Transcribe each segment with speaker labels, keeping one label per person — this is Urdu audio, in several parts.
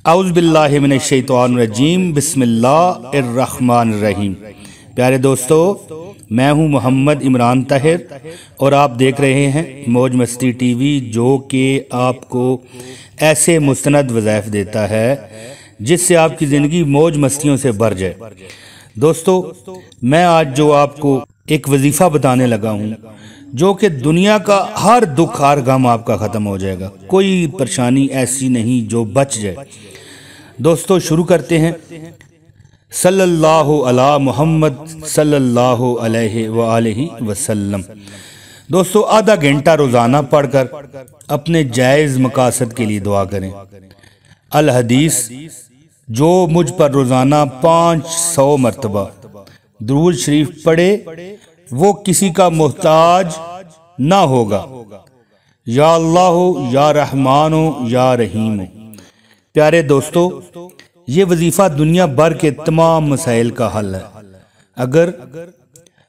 Speaker 1: اعوذ باللہ من الشیطان الرجیم بسم اللہ الرحمن الرحیم۔ پیارے دوستو، میں ہوں محمد عمران طاہر اور آپ دیکھ رہے ہیں موج مستی ٹی وی، جو کہ آپ کو ایسے مستند وظائف دیتا ہے جس سے آپ کی زندگی موج مستیوں سے بھر جائے۔ دوستو، میں آج جو آپ کو ایک وظیفہ بتانے لگا ہوں جو کہ دنیا کا ہر دکھ ہر غم آپ کا ختم ہو جائے گا، کوئی پریشانی ایسی نہیں جو بچ جائے۔ دوستو شروع کرتے ہیں۔ صلی اللہ علی محمد صلی اللہ علیہ وآلہ وسلم۔ دوستو آدھا گھنٹہ روزانہ پڑھ کر اپنے جائز مقاصد کے لیے دعا کریں۔ الحدیث، جو مجھ پر روزانہ 500 مرتبہ درود شریف پڑھے وہ کسی کا محتاج نہ ہوگا۔ یا اللہ یا رحمان یا رحیم۔ پیارے دوستو، یہ وظیفہ دنیا بھر کے تمام مسائل کا حل ہے۔ اگر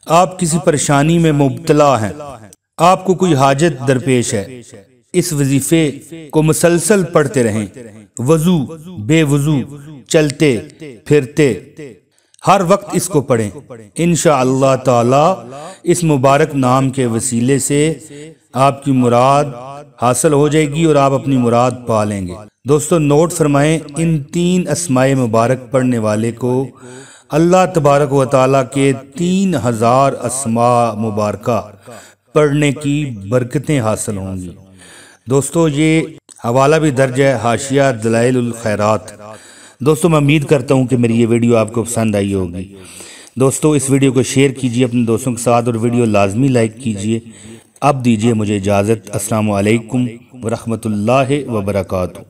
Speaker 1: آپ کسی پریشانی میں مبتلا ہیں، آپ کو کوئی حاجت درپیش ہے، اس وظیفے کو مسلسل پڑھتے رہیں، وضو بے وضو، چلتے پھرتے ہر وقت اس کو پڑھیں۔ انشاءاللہ تعالی اس مبارک نام کے وسیلے سے آپ کی مراد حاصل ہو جائے گی اور آپ اپنی مراد پا لیں گے۔ دوستو نوٹ فرمائیں، ان 3 اسماء مبارک پڑھنے والے کو اللہ تبارک و تعالیٰ کے 3000 اسماء مبارکہ پڑھنے کی برکتیں حاصل ہوں گی۔ دوستو یہ حوالہ بھی درج ہے، حاشیہ دلائل الخیرات۔ دوستو میں امید کرتا ہوں کہ میری یہ ویڈیو آپ کو پسند آئی ہوگی۔ دوستو اس ویڈیو کو شیئر کیجئے اپنے دوستوں کے ساتھ اور ویڈیو لازمی لائک کیجئے۔ اب دیجئے مجھے اجازت۔ السلام علیکم ورحمۃ اللہ وبرکاتہ۔